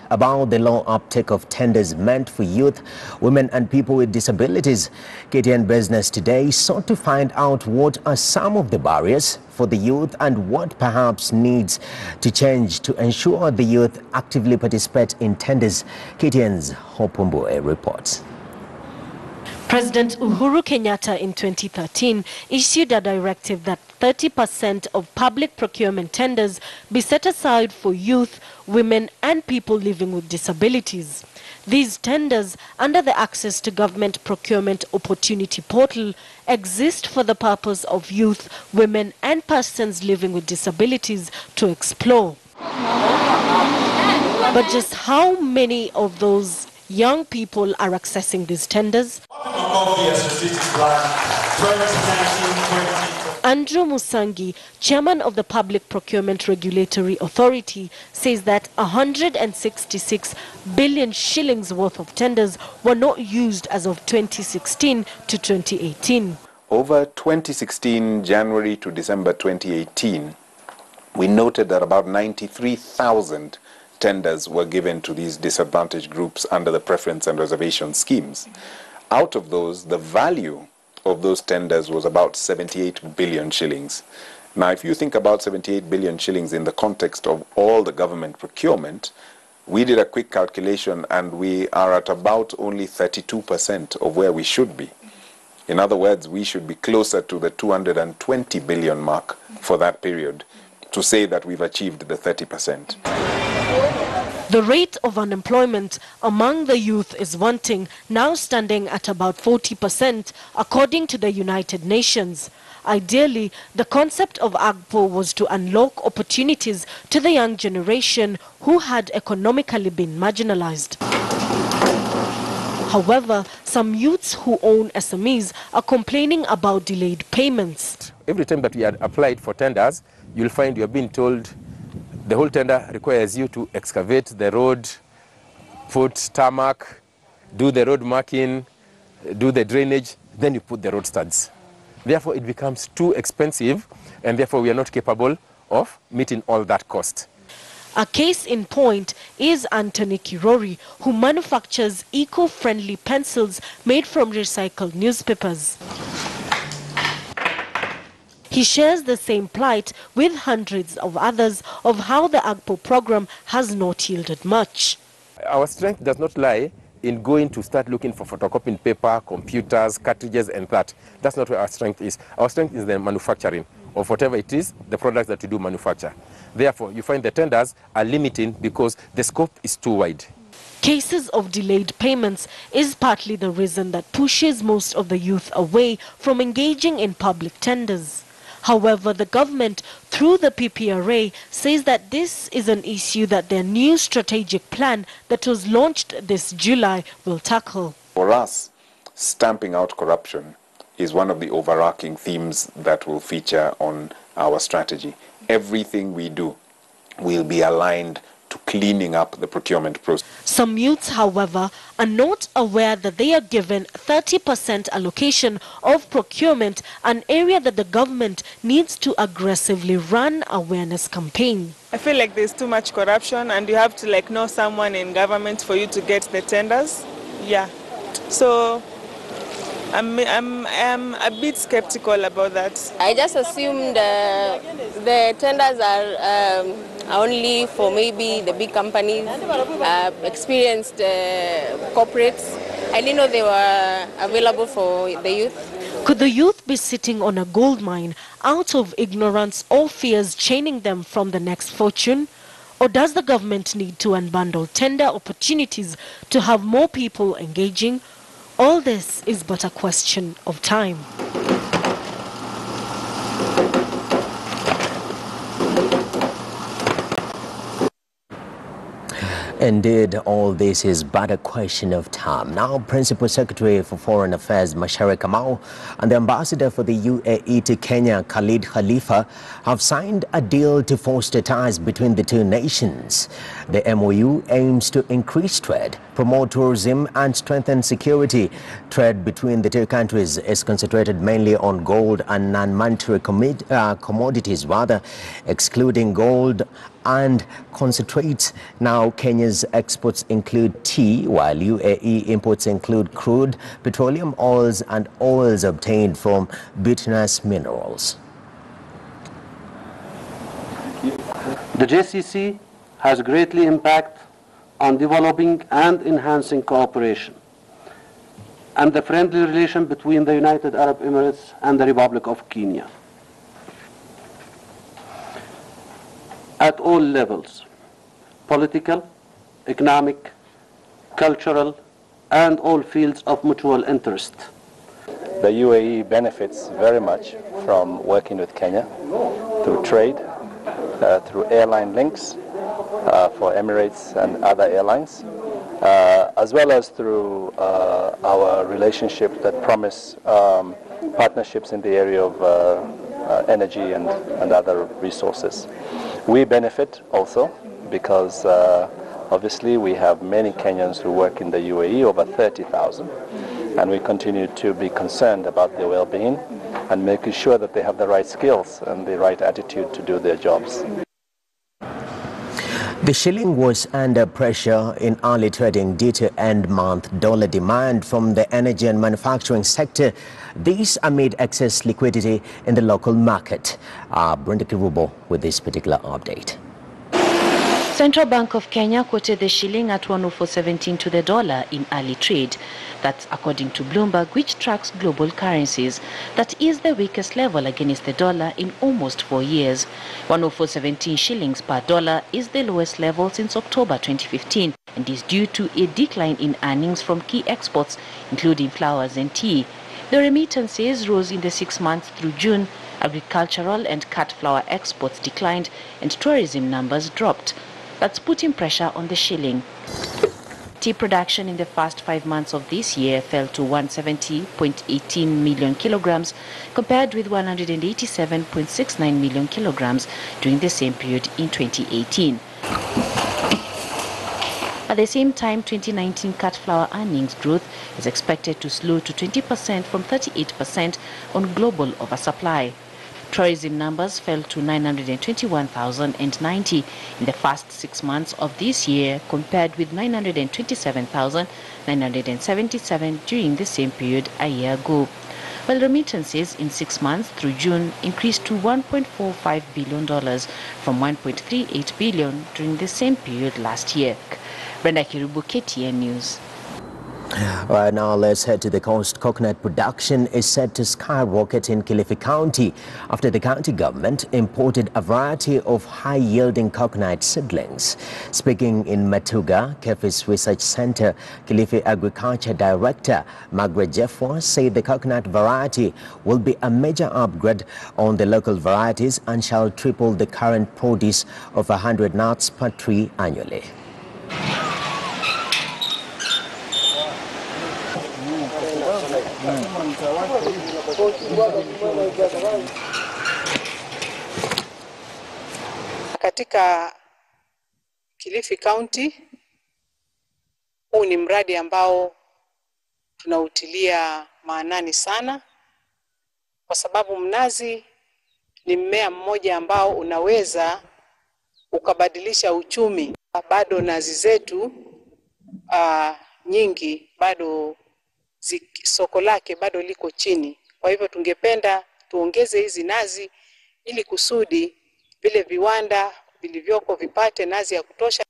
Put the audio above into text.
about the low uptake of tenders meant for youth, women and people with disabilities. KTN Business Today sought to find out what are some of the barriers for the youth and what perhaps needs to change to ensure the youth actively participate in tenders. KTN's Hopumboe reports. President Uhuru Kenyatta in 2013 issued a directive that 30% of public procurement tenders be set aside for youth, women and people living with disabilities. These tenders, under the Access to Government Procurement Opportunity Portal, exist for the purpose of youth, women and persons living with disabilities to explore. But just how many of those young people are accessing these tenders? Andrew Musangi, chairman of the Public Procurement Regulatory Authority, says that 166 billion shillings worth of tenders were not used as of 2016 to 2018. Over 2016, January to December 2018, we noted that about 93,000 tenders were given to these disadvantaged groups under the preference and reservation schemes. Out of those, the value of those tenders was about 78 billion shillings. Now, if you think about 78 billion shillings in the context of all the government procurement, we did a quick calculation and we are at about only 32% of where we should be. In other words, we should be closer to the 220 billion mark for that period to say that we've achieved the 30%. The rate of unemployment among the youth is wanting, now standing at about 40%, according to the United Nations. Ideally, the concept of AGPO was to unlock opportunities to the young generation who had economically been marginalized. However, some youths who own SMEs are complaining about delayed payments. Every time that we had applied for tenders, you'll find you're being told the whole tender requires you to excavate the road, put tarmac, do the road marking, do the drainage, then you put the road studs. Therefore, it becomes too expensive, and therefore we are not capable of meeting all that cost. A case in point is Anthony Kirori, who manufactures eco-friendly pencils made from recycled newspapers. He shares the same plight with hundreds of others of how the AGPO program has not yielded much. Our strength does not lie in going to start looking for photocopying paper, computers, cartridges and that. That's not where our strength is. Our strength is the manufacturing of whatever it is, the products that we do manufacture. Therefore, you find the tenders are limiting because the scope is too wide. Cases of delayed payments is partly the reason that pushes most of the youth away from engaging in public tenders. However, the government, through the PPRA, says that this is an issue that their new strategic plan that was launched this July will tackle. For us, stamping out corruption is one of the overarching themes that will feature on our strategy. Everything we do will be aligned to cleaning up the procurement process. Some youths, however, are not aware that they are given 30% allocation of procurement, an area that the government needs to aggressively run awareness campaign. I feel like there's too much corruption and you have to know someone in government for you to get the tenders. Yeah. So I'm a bit skeptical about that. I just assumed the tenders are only for maybe the big companies, experienced corporates. I didn't know they were available for the youth. Could the youth be sitting on a gold mine out of ignorance or fears chaining them from the next fortune? Or does the government need to unbundle tender opportunities to have more people engaging? All this is but a question of time. Indeed, all this is but a question of time. Now, Principal Secretary for Foreign Affairs Macharia Kamau and the Ambassador for the UAE to Kenya, Khalid Khalifa, have signed a deal to foster ties between the two nations. The MOU aims to increase trade, promote tourism and strengthen security. Trade between the two countries is concentrated mainly on gold and non-monetary commodities, excluding gold and concentrates. Now, Kenya's exports include tea, while UAE imports include crude, petroleum oils, and oils obtained from bituminous minerals. The JCC has greatly impacted on developing and enhancing cooperation and the friendly relation between the United Arab Emirates and the Republic of Kenya at all levels: political, economic, cultural, and all fields of mutual interest. The UAE benefits very much from working with Kenya through trade, through airline links for Emirates and other airlines, as well as through our relationship that promise partnerships in the area of energy and other resources. We benefit also because obviously we have many Kenyans who work in the UAE, over 30,000, and we continue to be concerned about their well-being and making sure that they have the right skills and the right attitude to do their jobs. The shilling was under pressure in early trading due to end-month dollar demand from the energy and manufacturing sector. This amid excess liquidity in the local market. Brenda Kirubo with this particular update. Central Bank of Kenya quoted the shilling at 104.17 to the dollar in early trade. That's according to Bloomberg, which tracks global currencies. That is the weakest level against the dollar in almost 4 years. 104.17 shillings per dollar is the lowest level since October 2015 and is due to a decline in earnings from key exports, including flowers and tea. The remittances rose in the 6 months through June. Agricultural and cut flower exports declined and tourism numbers dropped. That's putting pressure on the shilling. Tea production in the first 5 months of this year fell to 170.18 million kilograms compared with 187.69 million kilograms during the same period in 2018. At the same time, 2019 cut flower earnings growth is expected to slow to 20% from 38% on global oversupply. Tourism numbers fell to 921,090 in the first 6 months of this year compared with 927,977 during the same period a year ago. While remittances in 6 months through June increased to $1.45 billion from $1.38 billion during the same period last year. Brenda Kirubu, KTN News. Right, now let's head to the coast. Coconut production is set to skyrocket in Kilifi County after the county government imported a variety of high-yielding coconut seedlings. Speaking in Matuga, Kilifi's Research Center, Kilifi Agriculture Director Margaret Jeffwa said the coconut variety will be a major upgrade on the local varieties and shall triple the current produce of 100 nuts per tree annually. Katika Kilifi County, huu ni mradi ambao tunautilia maanani sana kwa sababu mnazi ni mmea mmoja ambao unaweza ukabadilisha uchumi. Bado nazi zetu nyingi bado soko lake bado liko chini. Kwa hivyo tungependa tuongeze hizi nazi ili kusudi vile viwanda vilivyoko vipate nazi ya kutosha.